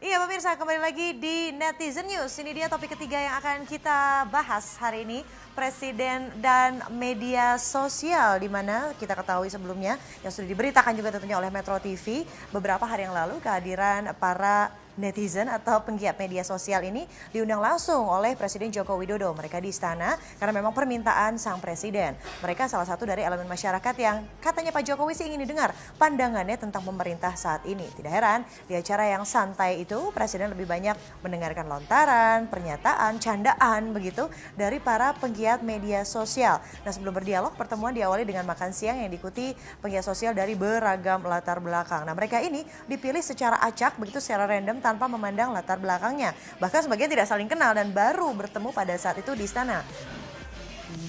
Iya pemirsa, kembali lagi di Netizen News. Ini dia topik ketiga yang akan kita bahas hari ini. Presiden dan media sosial, di mana kita ketahui sebelumnya yang sudah diberitakan juga tentunya oleh Metro TV beberapa hari yang lalu kehadiran para netizen atau penggiat media sosial ini diundang langsung oleh Presiden Joko Widodo. Mereka di istana karena memang permintaan sang presiden. Mereka salah satu dari elemen masyarakat yang katanya Pak Jokowi sih ingin didengar pandangannya tentang pemerintah saat ini. Tidak heran di acara yang santai itu Presiden lebih banyak mendengarkan lontaran, pernyataan, candaan begitu dari para penggiat media sosial. Nah, sebelum berdialog, pertemuan diawali dengan makan siang yang diikuti penggiat sosial dari beragam latar belakang. Nah, mereka ini dipilih secara acak begitu secara random tanpa memandang latar belakangnya. Bahkan sebagian tidak saling kenal dan baru bertemu pada saat itu di istana.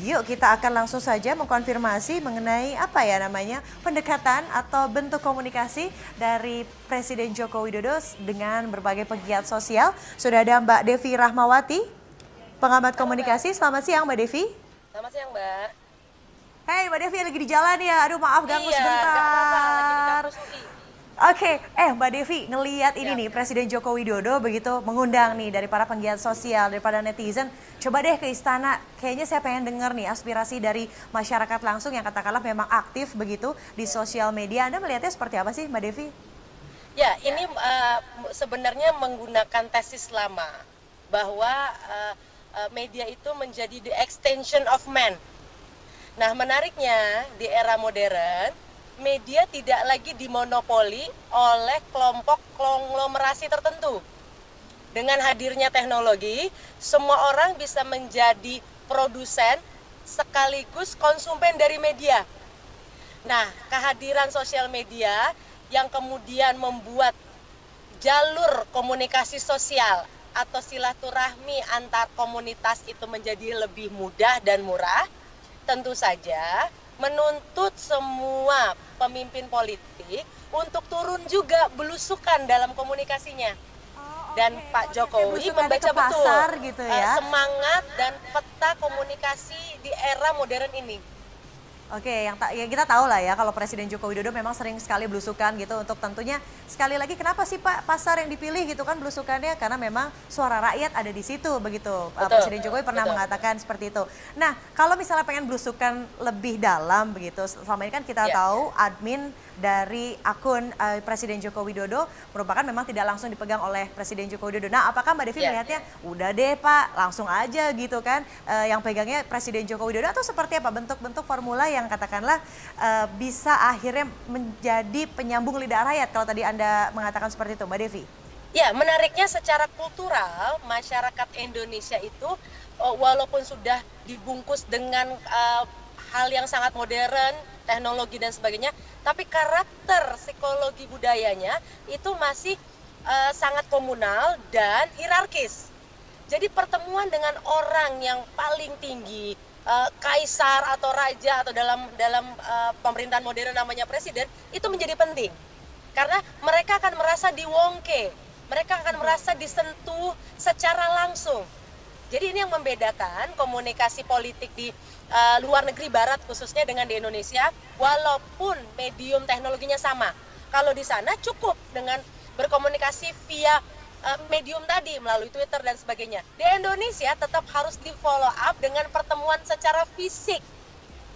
Yuk kita akan langsung saja mengkonfirmasi mengenai apa ya namanya pendekatan atau bentuk komunikasi dari Presiden Joko Widodo dengan berbagai pegiat sosial. Sudah ada Mbak Devi Rahmawati, pengamat komunikasi. Selamat siang Mbak Devi. Selamat siang, Mbak. Hei Mbak Devi lagi di jalan ya. Aduh maaf ganggu Iya, nggak apa-apa, lagi di sebentar. kampus UI. Oke, Mbak Devi ngelihat ini Ya. nih Presiden Joko Widodo begitu mengundang nih dari para penggiat sosial, daripada netizen, coba deh ke istana. Kayaknya saya pengen dengar nih aspirasi dari masyarakat langsung yang katakanlah memang aktif begitu di sosial media. Anda melihatnya seperti apa sih Mbak Devi? Ya, ini sebenarnya menggunakan tesis lama bahwa media itu menjadi the extension of man. Nah, menariknya di era modern, media tidak lagi dimonopoli oleh kelompok konglomerasi tertentu. Dengan hadirnya teknologi, semua orang bisa menjadi produsen sekaligus konsumen dari media. Nah, kehadiran sosial media yang kemudian membuat jalur komunikasi sosial atau silaturahmi antar komunitas itu menjadi lebih mudah dan murah, tentu saja menuntut semua pemimpin politik untuk turun juga belusukan dalam komunikasinya. Dan Pak Jokowi membaca betul gitu ya. semangat dan peta komunikasi di era modern ini. Oke, yang kita tahu lah ya kalau Presiden Joko Widodo memang sering sekali belusukan gitu untuk tentunya sekali lagi kenapa sih Pak pasar yang dipilih gitu kan belusukannya karena memang suara rakyat ada di situ begitu. Presiden Jokowi pernah mengatakan seperti itu. Nah, kalau misalnya pengen belusukan lebih dalam begitu, selama ini kan kita tahu admin dari akun Presiden Joko Widodo merupakan memang tidak langsung dipegang oleh Presiden Joko Widodo. Nah, apakah Mbak Devi melihatnya udah deh Pak langsung aja gitu kan yang pegangnya Presiden Joko Widodo atau seperti apa bentuk-bentuk formula yang katakanlah bisa akhirnya menjadi penyambung lidah rakyat kalau tadi Anda mengatakan seperti itu Mbak Devi? Ya, menariknya secara kultural masyarakat Indonesia itu walaupun sudah dibungkus dengan hal yang sangat modern, teknologi dan sebagainya, tapi karakter psikologi budayanya itu masih sangat komunal dan hierarkis. Jadi pertemuan dengan orang yang paling tinggi, kaisar atau raja atau dalam pemerintahan modern namanya presiden itu menjadi penting. Karena mereka akan merasa diwongke, mereka akan merasa disentuh secara langsung. Jadi ini yang membedakan komunikasi politik di luar negeri barat khususnya dengan di Indonesia, walaupun medium teknologinya sama. Kalau di sana cukup dengan berkomunikasi via medium tadi melalui Twitter dan sebagainya. Di Indonesia tetap harus di follow up dengan pertemuan secara fisik.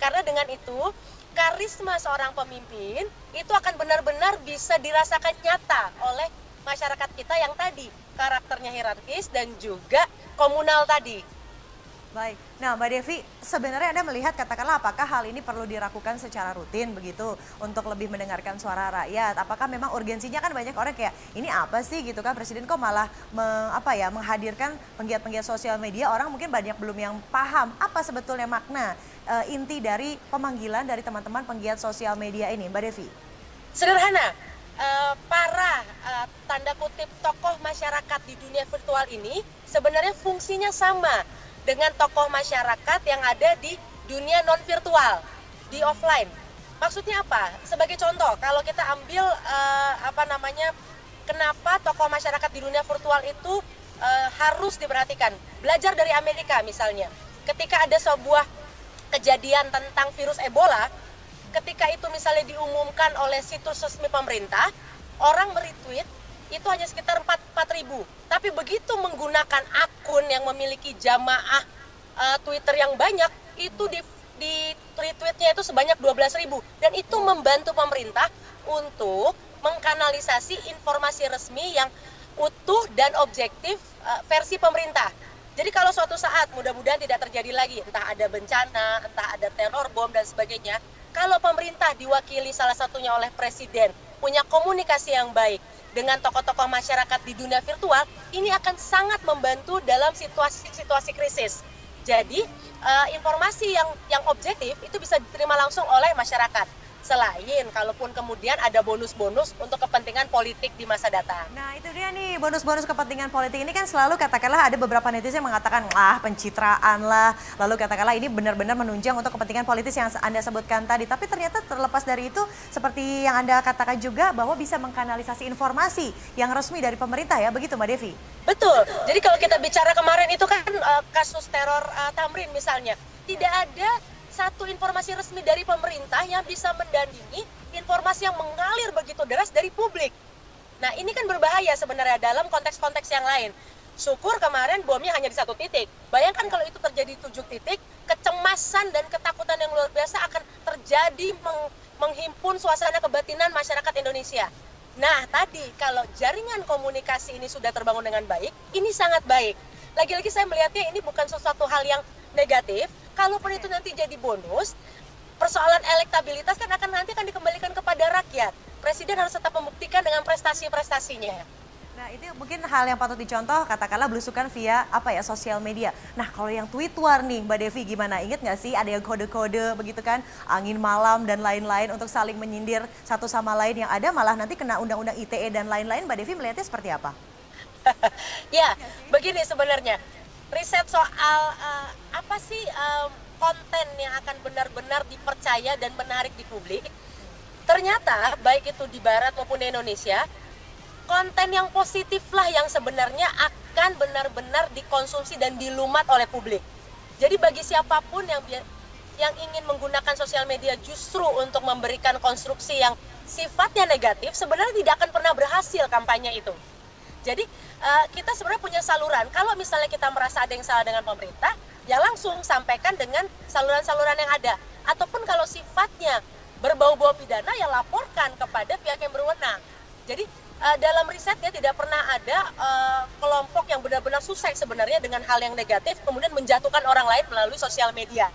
Karena dengan itu karisma seorang pemimpin itu akan benar-benar bisa dirasakan nyata oleh masyarakat kita yang tadi karakternya hierarkis dan juga komunal tadi. Baik, nah Mbak Devi sebenarnya Anda melihat katakanlah apakah hal ini perlu dilakukan secara rutin begitu untuk lebih mendengarkan suara rakyat? Apakah memang urgensinya kan banyak orang kayak ini apa sih gitu kan Presiden kok malah menghadirkan penggiat-penggiat sosial media orang mungkin banyak belum yang paham apa sebetulnya makna inti dari pemanggilan dari teman-teman penggiat sosial media ini Mbak Devi? Sederhana, para tanda kutip tokoh masyarakat di dunia virtual ini sebenarnya fungsinya sama dengan tokoh masyarakat yang ada di dunia non virtual, di offline. Maksudnya apa? Sebagai contoh, kalau kita ambil kenapa tokoh masyarakat di dunia virtual itu harus diperhatikan. Belajar dari Amerika misalnya, ketika ada sebuah kejadian tentang virus Ebola, ketika itu misalnya diumumkan oleh situs resmi pemerintah, orang meretweet itu hanya sekitar 4.000. Tapi begitu menggunakan akun yang memiliki jamaah Twitter yang banyak, itu di retweetnya itu sebanyak 12.000. Dan itu membantu pemerintah untuk mengkanalisasi informasi resmi yang utuh dan objektif versi pemerintah. Jadi kalau suatu saat mudah-mudahan tidak terjadi lagi, entah ada bencana, entah ada teror bom dan sebagainya, kalau pemerintah diwakili salah satunya oleh presiden, punya komunikasi yang baik dengan tokoh-tokoh masyarakat di dunia virtual, ini akan sangat membantu dalam situasi krisis. Jadi informasi yang objektif itu bisa diterima langsung oleh masyarakat. Selain kalaupun kemudian ada bonus-bonus untuk kepentingan politik di masa datang. Nah itu dia nih, bonus-bonus kepentingan politik ini kan selalu katakanlah ada beberapa netizen yang mengatakan, pencitraan lah. Lalu katakanlah ini benar-benar menunjang untuk kepentingan politis yang Anda sebutkan tadi. Tapi ternyata terlepas dari itu, seperti yang Anda katakan juga bahwa bisa mengkanalisasi informasi yang resmi dari pemerintah ya, begitu Mbak Devi? Betul, jadi kalau kita bicara kemarin itu kan kasus teror Tamrin misalnya, tidak ada satu informasi resmi dari pemerintah yang bisa mendandingi informasi yang mengalir begitu deras dari publik. Nah ini kan berbahaya sebenarnya dalam konteks-konteks yang lain. Syukur kemarin bomnya hanya di 1 titik. Bayangkan kalau itu terjadi 7 titik, kecemasan dan ketakutan yang luar biasa akan terjadi menghimpun suasana kebatinan masyarakat Indonesia. Nah tadi kalau jaringan komunikasi ini sudah terbangun dengan baik, ini sangat baik. Lagi-lagi saya melihatnya ini bukan sesuatu hal yang negatif. Kalaupun itu nanti jadi bonus, persoalan elektabilitas kan nanti akan dikembalikan kepada rakyat. Presiden harus tetap membuktikan dengan prestasi-prestasinya. Nah itu mungkin hal yang patut dicontoh, katakanlah belusukan via sosial media. Nah kalau yang tweet war nih Mbak Devi gimana? Ingat nggak sih ada yang kode-kode begitu kan, angin malam dan lain-lain untuk saling menyindir satu sama lain, yang ada malah nanti kena undang-undang ITE dan lain-lain. Mbak Devi melihatnya seperti apa? Ya, begini sebenarnya. Riset soal apa sih konten yang akan benar-benar dipercaya dan menarik di publik, ternyata baik itu di barat maupun di Indonesia, konten yang positif lah yang sebenarnya akan benar-benar dikonsumsi dan dilumat oleh publik. Jadi bagi siapapun yang ingin menggunakan sosial media justru untuk memberikan konstruksi yang sifatnya negatif, sebenarnya tidak akan pernah berhasil kampanye itu. Jadi kita sebenarnya punya saluran. Kalau misalnya kita merasa ada yang salah dengan pemerintah, ya langsung sampaikan dengan saluran-saluran yang ada. Ataupun kalau sifatnya berbau-bau pidana, ya laporkan kepada pihak yang berwenang. Jadi dalam risetnya tidak pernah ada kelompok yang benar-benar sukses sebenarnya dengan hal yang negatif, kemudian menjatuhkan orang lain melalui sosial media.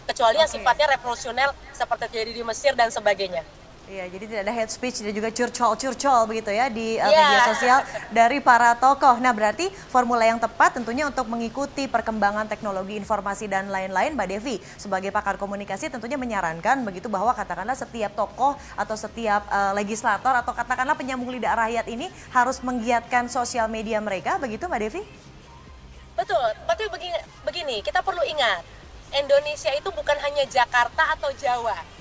Kecuali yang sifatnya revolusioner seperti terjadi di Mesir dan sebagainya. Iya, jadi tidak ada hate speech dan juga curcol begitu ya di media sosial dari para tokoh. Nah, berarti formula yang tepat tentunya untuk mengikuti perkembangan teknologi informasi dan lain-lain, Mbak Devi sebagai pakar komunikasi tentunya menyarankan begitu bahwa katakanlah setiap tokoh atau setiap legislator atau katakanlah penyambung lidah rakyat ini harus menggiatkan sosial media mereka, begitu Mbak Devi? Betul, tapi begini, kita perlu ingat, Indonesia itu bukan hanya Jakarta atau Jawa.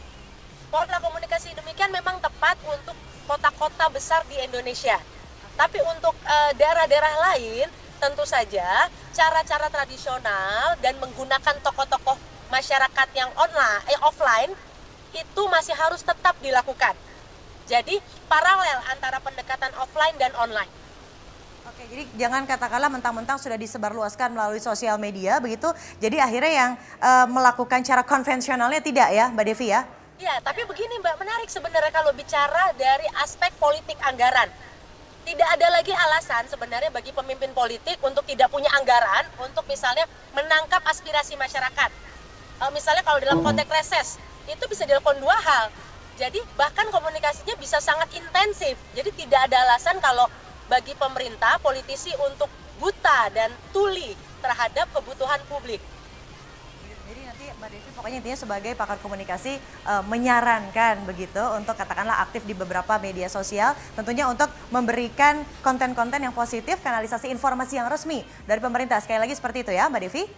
Pola komunikasi demikian memang tepat untuk kota-kota besar di Indonesia. Tapi untuk daerah-daerah lain, tentu saja cara-cara tradisional dan menggunakan tokoh-tokoh masyarakat yang offline itu masih harus tetap dilakukan. Jadi paralel antara pendekatan offline dan online. Oke, jadi jangan katakanlah mentang-mentang sudah disebarluaskan melalui sosial media begitu, jadi akhirnya yang melakukan cara konvensionalnya tidak ya, Mbak Devi ya? Ya, tapi begini Mbak, menarik sebenarnya kalau bicara dari aspek politik anggaran. Tidak ada lagi alasan sebenarnya bagi pemimpin politik untuk tidak punya anggaran untuk misalnya menangkap aspirasi masyarakat. Misalnya kalau dalam konteks reses, itu bisa dilakukan 2 hal. Jadi bahkan komunikasinya bisa sangat intensif. Jadi tidak ada alasan kalau bagi pemerintah, politisi untuk buta dan tuli terhadap kebutuhan publik. Jadi nanti Mbak Devi pokoknya intinya sebagai pakar komunikasi menyarankan begitu untuk katakanlah aktif di beberapa media sosial, tentunya untuk memberikan konten-konten yang positif, kanalisasi informasi yang resmi dari pemerintah. Sekali lagi seperti itu ya Mbak Devi?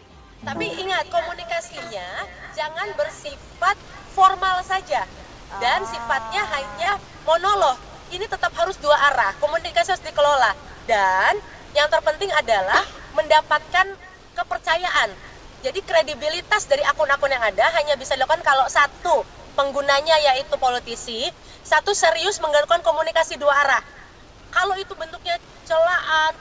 Tapi ingat, komunikasinya jangan bersifat formal saja dan sifatnya hanya monolog. Ini tetap harus 2 arah, komunikasi harus dikelola. Dan yang terpenting adalah mendapatkan kepercayaan. Jadi kredibilitas dari akun-akun yang ada hanya bisa dilakukan kalau 1, penggunanya yaitu politisi, 1 serius menggunakan komunikasi 2 arah. Kalau itu bentuknya celaan,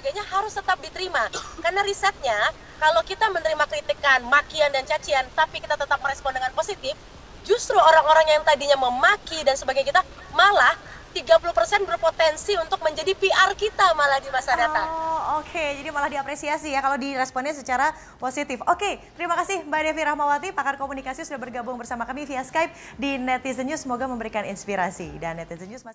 sebagainya harus tetap diterima. Karena risetnya, kalau kita menerima kritikan, makian, dan cacian, tapi kita tetap merespon dengan positif, justru orang-orang yang tadinya memaki dan sebagainya kita malah 30% berpotensi untuk menjadi PR kita malah di masa datang. Oh, oke. Jadi malah diapresiasi ya kalau diresponnya secara positif. Oke, terima kasih Mbak Devi Rahmawati, pakar komunikasi sudah bergabung bersama kami via Skype di Netizen News. Semoga memberikan inspirasi. Dan Netizen News